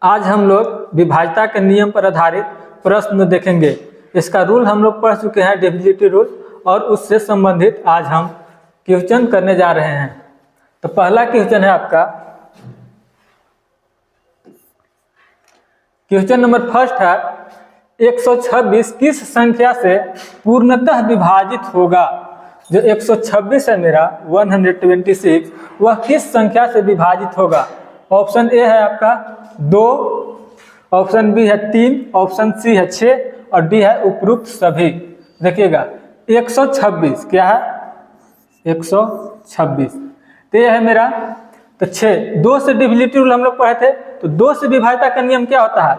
आज हम लोग विभाज्यता के नियम पर आधारित प्रश्न देखेंगे। इसका रूल हम लोग पढ़ चुके हैं, डिविजिबिलिटी रूल, और उससे संबंधित आज हम क्वेश्चन करने जा रहे हैं। तो पहला क्वेश्चन है आपका, क्वेश्चन नंबर फर्स्ट है, 126 किस संख्या से पूर्णतः विभाजित होगा। जो 126 है मेरा 126, वह किस संख्या से विभाजित होगा। ऑप्शन ए है आपका 2, ऑप्शन बी है 3, ऑप्शन सी है 6 और डी है उपरोक्त सभी। देखिएगा 126 क्या है, 126 तो यह है मेरा, तो 6 2 से डिविजिबिलिटी रूल हम लोग पढ़े थे। तो 2 से विभाज्यता का नियम क्या होता है,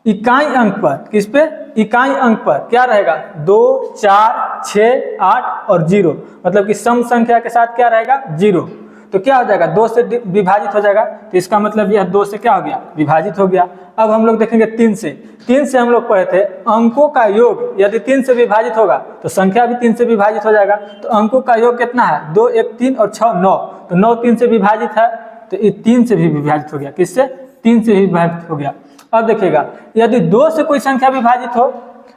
इकाई अंक पर, किस पे, इकाई अंक पर क्या रहेगा, 2, 4, 6, 8 और 0, मतलब कि सम संख्या के साथ क्या रहेगा, 0। तो क्या हो जाएगा, 2 से विभाजित हो जाएगा। तो इसका मतलब यह 2 से क्या हो गया, विभाजित हो गया। अब हम लोग देखेंगे 3 से। 3 से हम लोग पढ़े थे अंकों का योग यदि 3 से विभाजित होगा तो संख्या भी 3 से विभाजित हो जाएगा। तो अंकों का योग कितना है, 2, 1, 3 और 6, 9। तो 9 3 से विभाजित है, तो ये 3 से भी विभाजित हो गया। किससे, 3 से भी विभाजित हो गया। अब देखिएगा यदि 2 से कोई संख्या विभाजित हो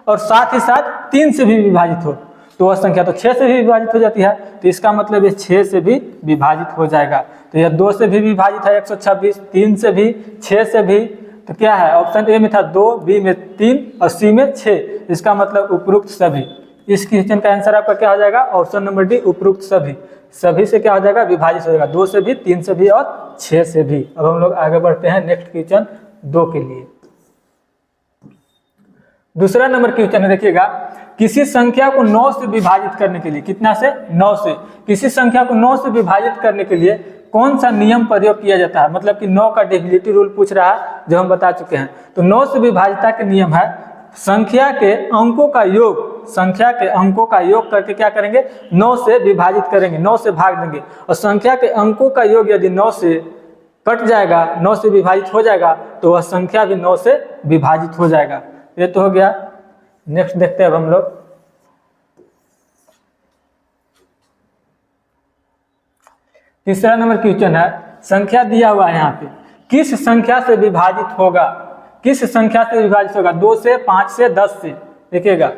और साथ ही साथ 3 से भी विभाजित हो तो वह संख्या तो 6 से भी विभाजित हो जाती है। तो इसका मतलब ये 6 से भी विभाजित हो जाएगा। तो यह 2 से भी विभाजित है 126, 3 से भी, 6 से भी। तो क्या है, ऑप्शन ए में था 2, बी में 3 और सी में 6। इसका मतलब उपरोक्त सभी। इस क्वेश्चन का आंसर आपका क्या हो जाएगा, ऑप्शन नंबर डी, उपरोक्त सभी। सभी से क्या हो जाएगा, विभाजित हो जाएगा, 2 से भी, 3 से भी और 6 से भी। अब हम लोग आगे बढ़ते हैं नेक्स्ट क्वेश्चन 2 के लिए। दूसरा नंबर क्वेश्चन है, देखिएगा किसी संख्या को 9 से विभाजित करने के लिए, कितना से, 9 से, किसी संख्या को 9 से विभाजित करने के लिए कौन सा नियम प्रयोग किया जाता है। मतलब कि 9 का डिविजिबिलिटी रूल पूछ रहा है, जो हम बता चुके हैं। तो 9 से विभाज्यता के नियम है, संख्या के अंकों का योग, संख्या के अंकों का योग करके क्या करेंगे, 9 से विभाजित करेंगे, 9 से भाग देंगे। और संख्या के अंकों का योग यदि 9 से कट जाएगा, 9 से विभाजित हो जाएगा, तो वह संख्या भी 9 से विभाजित हो जाएगा। ये तो हो गया। नेक्स्ट देखते हैं अब हम लोग, तीसरा नंबर क्वेश्चन है, संख्या दिया हुआ है यहाँ पे, किस संख्या से विभाजित होगा, किस संख्या से विभाजित होगा, 2 से, 5 से, 10 से। देखिएगा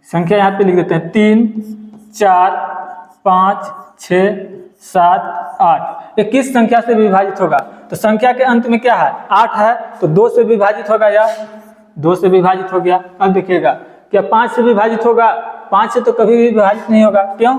संख्या यहाँ पे लिख देते हैं, 3, 4, 5, 6, 7, 8। ये किस संख्या से विभाजित होगा। तो संख्या के अंत में क्या है, 8 है, तो 2 से विभाजित होगा, या 2 से विभाजित हो गया। अब देखिएगा क्या 5 से विभाजित होगा, 5 से तो कभी भी विभाजित नहीं होगा। क्यों,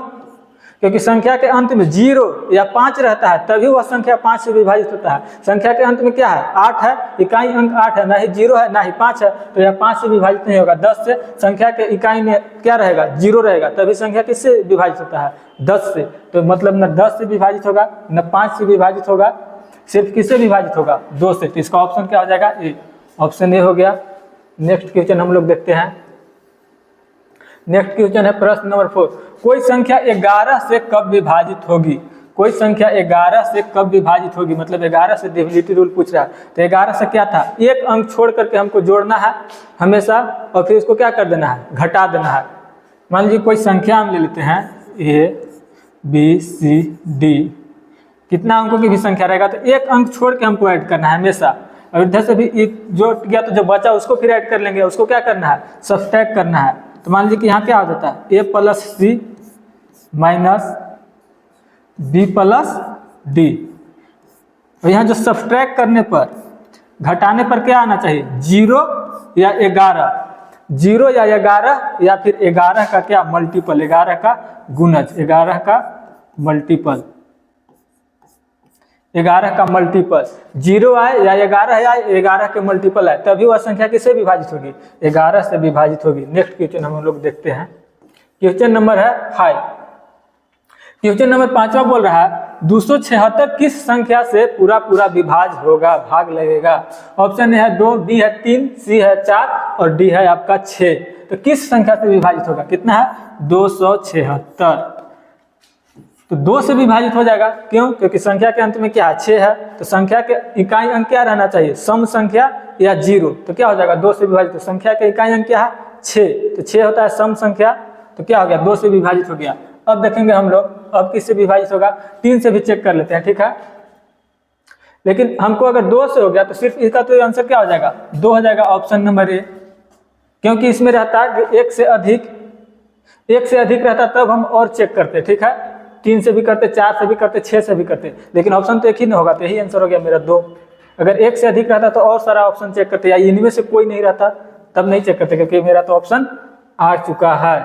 क्योंकि संख्या के अंत में 0 या 5 रहता है, तभी वह संख्या 5 से विभाजित होता है। संख्या के अंत में क्या है, 8 है, इकाई अंक 8 है, ना ही 0 है ना ही 5 है, तो यह 5 से विभाजित नहीं होगा। 10 से संख्या के इकाई में क्या रहेगा, 0 रहेगा, तभी संख्या किससे विभाजित होता है, 10 से। तो मतलब न 10 से विभाजित होगा, न 5 से विभाजित होगा, सिर्फ किससे विभाजित होगा, 2 से। तो इसका ऑप्शन क्या हो जाएगा, ए, ऑप्शन ए हो गया। नेक्स्ट क्वेश्चन हम लोग देखते हैं। नेक्स्ट क्वेश्चन है प्रश्न नंबर 4, कोई संख्या 11 से कब विभाजित होगी। कोई संख्या 11 से कब विभाजित होगी, मतलब 11 से डिविजिबिलिटी रूल पूछ रहा है। तो 11 से क्या था, एक अंक छोड़ करके हमको जोड़ना है हमेशा, और फिर इसको क्या कर देना है, घटा देना है। मान लीजिए कोई संख्या हम ले लेते हैं, A, B, C, D, कितना अंकों की भी संख्या रहेगा, तो एक अंक छोड़ के हमको ऐड करना है हमेशा। और इधर से भी एक जो गया तो जो बचा उसको फिर ऐड कर लेंगे, उसको क्या करना है, सब्सट्रैक्ट करना है। तो मान लीजिए कि यहाँ क्या हो जाता है, A + C - B + D। और यहाँ जो सब्सट्रैक्ट करने पर, घटाने पर क्या आना चाहिए, 0 या 11, 0 या 11 या फिर 11 का क्या मल्टीपल, 11 का गुणज, 11 का मल्टीपल, 11 का मल्टीपल, 0 आए या 11 आए, 11 के मल्टीपल आए, तभी वह संख्या किससे विभाजित होगी, 11 से विभाजित होगी। नेक्स्ट क्वेश्चन हम लोग देखते हैं। क्वेश्चन नंबर है 5। क्वेश्चन नंबर 5वां बोल रहा है, 276 किस संख्या से पूरा पूरा विभाज्य होगा, भाग लगेगा। ऑप्शन ए है 2, बी है 3, सी है 4 और डी है आपका 6। तो किस संख्या से विभाजित होगा, कितना है, 276। तो 2 से विभाजित हो जाएगा। क्यों, क्योंकि संख्या के अंत में क्या है, 6 है, तो संख्या के इकाई अंक क्या रहना चाहिए, सम संख्या या 0। तो क्या हो जाएगा, 2 से विभाजित। तो संख्या के इकाई अंक क्या है, 6, तो 6 होता है सम संख्या, तो क्या हो गया, 2 से विभाजित हो गया। अब देखेंगे हम लोग अब किससे विभाजित होगा, 3 से भी चेक कर लेते हैं, ठीक है। लेकिन हमको अगर 2 से हो गया तो सिर्फ इसका तो आंसर क्या हो जाएगा, 2 हो जाएगा, ऑप्शन नंबर ए। क्योंकि इसमें रहता है कि 1 से अधिक रहता तब हम और चेक करते, ठीक है, 3 से भी करते, 4 से भी करते, 6 से भी करते, लेकिन ऑप्शन तो एक ही नहीं होगा, तो यही आंसर हो गया मेरा 2। अगर 1 से अधिक रहता तो और सारा ऑप्शन चेक करते, या इनमें से कोई नहीं रहता तब नहीं चेक करते, क्योंकि मेरा तो ऑप्शन आ चुका है।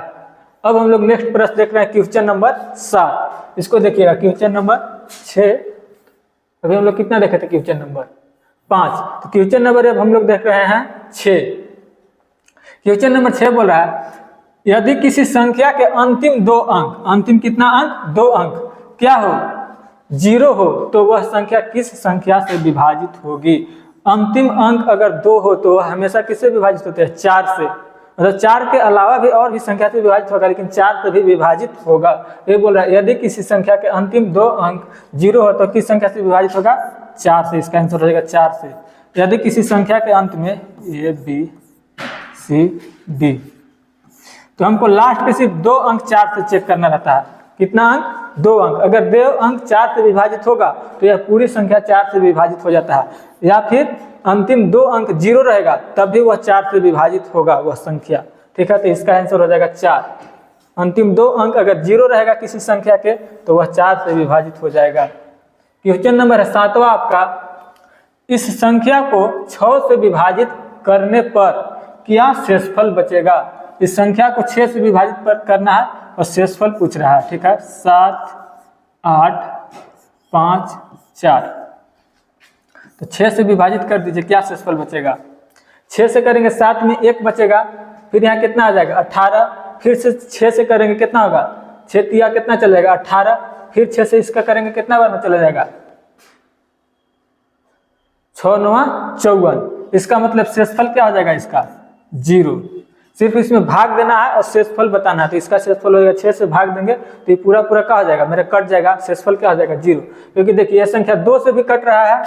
अब हम लोग नेक्स्ट प्रश्न देख रहे हैं, क्वेश्चन नंबर 7। इसको देखिएगा, क्वेश्चन नंबर 6। अभी हम लोग कितना देखे थे, क्वेश्चन नंबर 5, तो क्वेश्चन नंबर अब हम लोग देख रहे हैं 6। क्वेश्चन नंबर 6 बोल रहा है, यदि किसी संख्या के अंतिम 2 अंक, अंतिम कितना अंक, 2 अंक क्या हो, 0 हो, तो वह संख्या किस संख्या से विभाजित होगी। अंतिम अंक अगर 2 हो तो वह हमेशा किससे विभाजित होते हैं, 4 से। मतलब 4 के अलावा भी और भी संख्या से विभाजित होगा, लेकिन 4 से भी विभाजित होगा। ये बोल रहा है यदि किसी संख्या के अंतिम 2 अंक 0 हो तो किस संख्या से विभाजित होगा, 4 से। इसका आंसर हो जाएगा 4 से। यदि किसी संख्या के अंत में A B C D, तो हमको लास्ट में सिर्फ 2 अंक 4 से चेक करना रहता है। कितना अंक, 2 अंक। अगर 2 अंक 4 से विभाजित होगा तो यह पूरी संख्या 4 से विभाजित हो जाता है, या फिर अंतिम 2 अंक 0 रहेगा तब भी वह 4 से विभाजित होगा वह संख्या, ठीक है। तो इसका आंसर हो जाएगा 4। अंतिम 2 अंक अगर 0 रहेगा किसी संख्या के तो वह 4 से विभाजित हो जाएगा। क्वेश्चन नंबर है 7वां आपका, इस संख्या को 6 से विभाजित करने पर क्या शेषफल बचेगा। इस संख्या को 6 से विभाजित करना है और शेषफल पूछ रहा है, ठीक है। 7 8 5 4, तो 6 से विभाजित कर दीजिए, क्या शेषफल बचेगा। 6 से करेंगे 7 में 1 बचेगा, फिर यहाँ कितना आ जाएगा 18, फिर से 6 से करेंगे कितना होगा, 6 तिया कितना चल जाएगा 18, फिर 6 से इसका करेंगे कितना बार में चला जाएगा 6 9 54। इसका मतलब शेषफल क्या हो जाएगा इसका 0। सिर्फ इसमें भाग देना है और शेषफल बताना है, तो इसका शेषफल हो जाएगा 6 से भाग देंगे तो ये पूरा पूरा क्या हो जाएगा मेरा कट जाएगा, शेषफल क्या हो जाएगा 0। क्योंकि देखिए यह संख्या 2 से भी कट रहा है,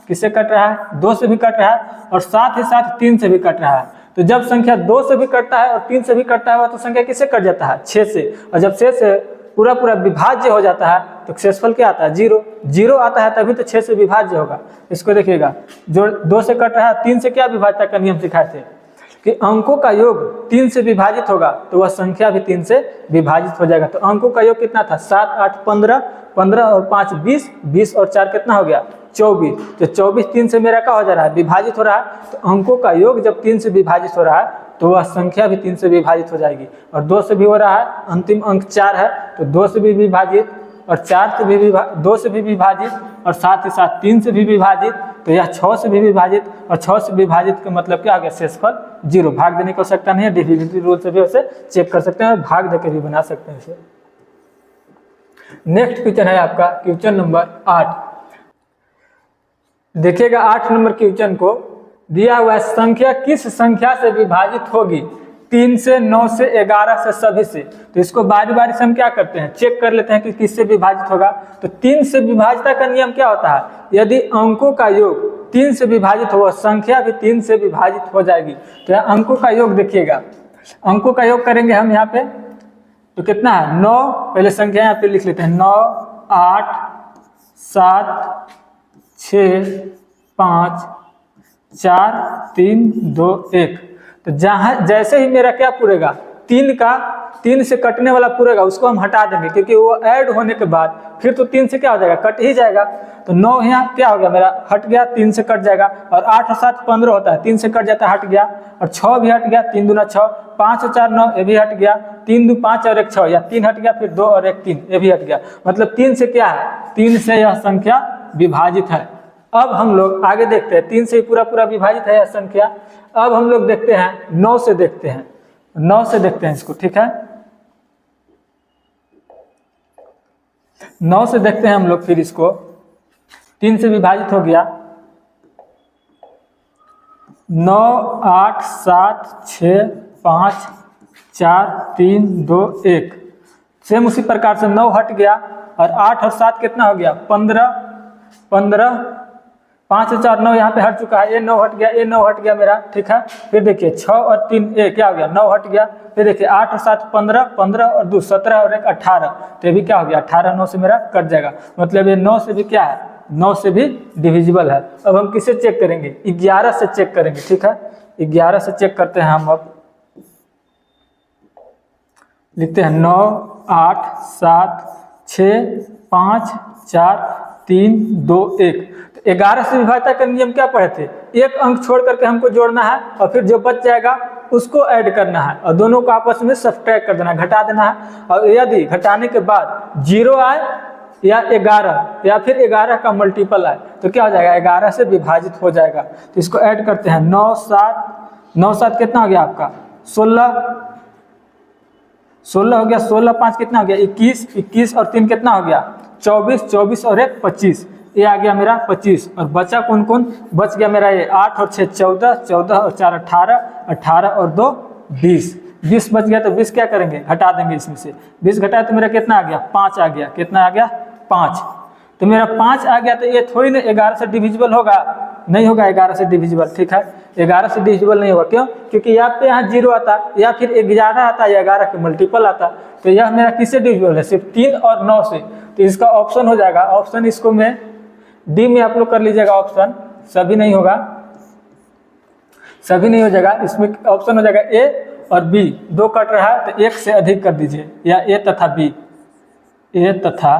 किससे कट रहा है, 2 से भी कट रहा है, और साथ ही साथ 3 से भी कट रहा है। तो जब संख्या 2 से भी कटता है और 3 से भी कटता है तो संख्या किससे कट जाता है, 6 से। और जब 6 से पूरा पूरा विभाज्य हो जाता है तो शेषफल क्या आता है 0। 0 आता है तभी तो 6 से विभाज्य होगा। इसको देखिएगा, जो 2 से कट रहा है 3 से क्या विभाज्यता का नियम सिखाए थे कि अंकों का योग 3 से विभाजित होगा तो वह संख्या भी 3 से विभाजित हो जाएगा। तो अंकों का योग कितना था, 7 8 15, 15 और 5 20, 20 और 4 कितना हो गया 24। तो 24 3 से मेरा क्या हो जा रहा है, विभाजित हो रहा है। तो अंकों का योग जब 3 से विभाजित हो रहा है तो वह संख्या भी 3 से विभाजित हो जाएगी। और 2 से भी हो रहा है, अंतिम अंक 4 है तो 2 से भी विभाजित, और 4 से भी 2 से भी विभाजित, और साथ ही साथ 3 से भी विभाजित, तो यह 6 से भी विभाजित, और 6 से विभाजित का मतलब क्या हो गया, शेषफल 0। भाग देने की आवश्यकता नहीं है, डिविजिबिलिटी रूल से भी उसे चेक कर सकते हैं, भाग देकर भी बना सकते हैं इसे। नेक्स्ट क्वेश्चन है आपका क्वेश्चन नंबर 8। देखिएगा 8 नंबर क्वेश्चन को दिया हुआ संख्या किस संख्या से विभाजित होगी, 3 से 9 से 11 से सभी से। तो इसको बारी बारी से हम क्या करते हैं, चेक कर लेते हैं कि किससे विभाजित होगा। तो 3 से विभाजित का नियम क्या होता है, यदि अंकों का योग 3 से विभाजित हो संख्या भी 3 से विभाजित हो जाएगी। तो यहाँ अंकों का योग देखिएगा, अंकों का योग करेंगे हम यहाँ पे तो कितना है 9, पहले संख्या यहाँ पे लिख लेते हैं 9 8 7 6 5 4 3 2 1। तो जहाँ जैसे ही मेरा क्या पूरेगा 3 से कटने वाला पूरेगा उसको हम हटा देंगे, क्योंकि वो ऐड होने के बाद फिर तो 3 से क्या हो जाएगा, कट ही जाएगा। तो 9 यहाँ क्या हो गया मेरा हट गया, 3 से कट जाएगा, और 8 और 7 15 होता है, 3 से कट जाता है हट गया, और 6 भी हट गया, 3 दूना 6, 5 और 4 9 ये भी हट गया, 3 2 5 और 1 6, या 3 हट गया, फिर 2 और 1 3 ये भी हट गया। मतलब 3 से क्या है, 3 से यह संख्या विभाजित है। अब हम लोग आगे देखते हैं, 3 से ही पूरा पूरा विभाजित है यह संख्या। अब हम लोग देखते हैं 9 से देखते हैं, 9 से देखते हैं इसको, ठीक है। 9 से देखते हैं हम लोग, फिर इसको 3 से विभाजित हो गया, 9 8 7 6 5 4 3 2 1। सेम उसी प्रकार से 9 हट गया, और 8 और 7 कितना हो गया 15, 5 और 4 9 यहाँ पे हट चुका है, ये 9 हट गया, ये 9 हट गया मेरा, ठीक है। फिर देखिए 6 और 3 ये क्या हो गया 9 हट गया, फिर देखिए 8 और 7 15, 15 और 2 17 और 1 18, तो ये भी क्या हो गया 18, 9 से मेरा कट जाएगा। मतलब ये 9 से भी क्या है 9 से भी डिविजिबल है। अब हम किसे चेक करेंगे, 11 से चेक करेंगे। ठीक है, 11 से चेक करते हैं हम। अब लिखते हैं 9 8 7 6 5 4 3 2 1। तो 11 से विभाज्यता का नियम क्या पढ़े थे, एक अंक छोड़ करके हमको जोड़ना है और फिर जो बच जाएगा उसको ऐड करना है और दोनों को आपस में सब्ट्रैक्ट कर देना है, घटा देना है। और यदि घटाने के बाद 0 आए या 11 या फिर 11 का मल्टीपल आए तो क्या हो जाएगा, 11 से विभाजित हो जाएगा। तो इसको ऐड करते हैं, 9 7 कितना हो गया आपका, 16 हो गया, 16 5 कितना हो गया, 21 और 3 कितना हो गया, 24 और 1 25, ये आ गया मेरा 25। और बचा कौन कौन, बच गया मेरा ये 8 और 6 14 और 4 18 और 2 20 बच गया। तो 20 क्या करेंगे, घटा देंगे इसमें से। 20 घटाया तो मेरा कितना आ गया, 5 आ गया। कितना आ गया, 5। तो मेरा 5 आ गया। तो ये थोड़ी ना 11 से डिविजिबल होगा, नहीं होगा 11 से डिविजिबल। ठीक है, 11 से डिविजिबल नहीं होगा। क्यों, क्योंकि या तो यहाँ 0 आता या फिर 11 आता या 11 के मल्टीपल आता। तो यह मेरा किससे डिविजिबल है, सिर्फ 3 और 9 से। तो इसका ऑप्शन हो जाएगा, ऑप्शन इसको मैं डी में आप लोग कर लीजिएगा। ऑप्शन सभी नहीं होगा, सभी नहीं हो जाएगा। इसमें ऑप्शन हो जाएगा ए और बी, 2 कट रहा है तो 1 से अधिक कर दीजिए, या ए तथा बी, ए तथा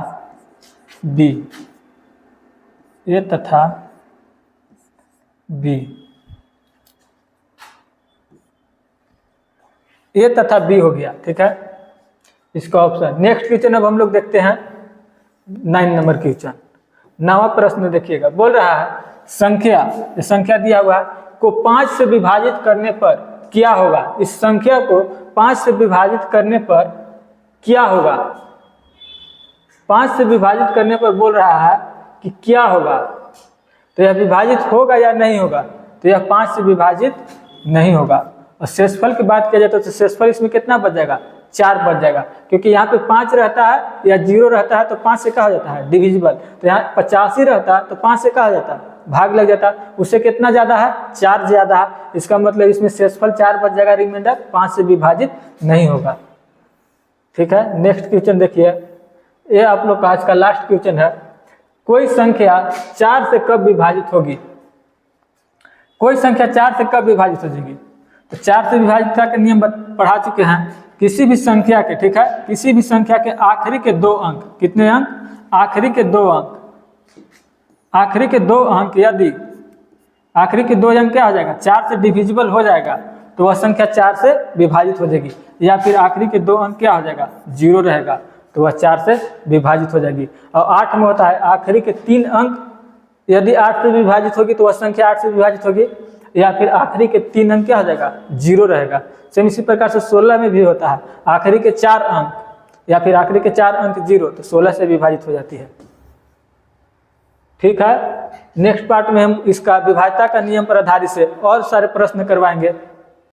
बी, ए तथा बी, ए तथा बी हो गया। ठीक है, इसका ऑप्शन। नेक्स्ट क्वेश्चन अब हम लोग देखते हैं 9 नंबर क्वेश्चन। 9वां प्रश्न देखिएगा, बोल रहा है संख्या दिया हुआ है को 5 से विभाजित करने पर क्या होगा। इस संख्या को 5 से विभाजित करने पर क्या होगा, 5 से विभाजित करने पर बोल रहा है कि क्या होगा। तो यह विभाजित होगा या नहीं होगा, तो यह 5 से विभाजित नहीं होगा। और शेषफल की बात किया जाए तो शेषफल इसमें कितना बच जाएगा, 4 बच जाएगा। क्योंकि यहाँ पे 5 रहता है या 0 रहता है तो 5 से कहा जाता है डिविजिबल। तो यहाँ 85 रहता है तो 5 से कहा जाता है भाग लग जाता है। उससे कितना ज़्यादा है, 4 ज़्यादा है। इसका मतलब इसमें शेषफल 4 बच जाएगा, रिमाइंडर 5 से विभाजित नहीं होगा। ठीक है, नेक्स्ट क्वेश्चन देखिए, ये आप लोग का आज का लास्ट क्वेश्चन है। कोई संख्या 4 से कब विभाजित होगी, कोई संख्या 4 से कब विभाजित हो जाएगी। तो 4 से विभाजित का नियम पढ़ा चुके हैं। किसी भी संख्या के, ठीक है, किसी भी संख्या के आखिरी के 2 अंक, कितने अंक, आखिरी के 2 अंक, आखिरी के 2 अंक यदि आखिरी के 2 अंक क्या हो जाएगा, 4 से डिविजिबल हो जाएगा तो वह संख्या 4 से विभाजित हो जाएगी। या फिर आखिरी के 2 अंक क्या हो जाएगा, 0 रहेगा तो वह 4 से विभाजित हो जाएगी। और 8 में होता है आखिरी के 3 अंक यदि 8 से विभाजित होगी तो वह संख्या 8 से विभाजित होगी। या फिर आखिरी के 3 अंक क्या हो जाएगा, 0 रहेगा। सेम इसी प्रकार से 16 में भी होता है आखिरी के 4 अंक या फिर आखिरी के 4 अंक 0 तो 16 से विभाजित हो जाती है। ठीक है, नेक्स्ट पार्ट में हम इसका विभाज्यता का नियम पर आधारित से और सारे प्रश्न करवाएंगे।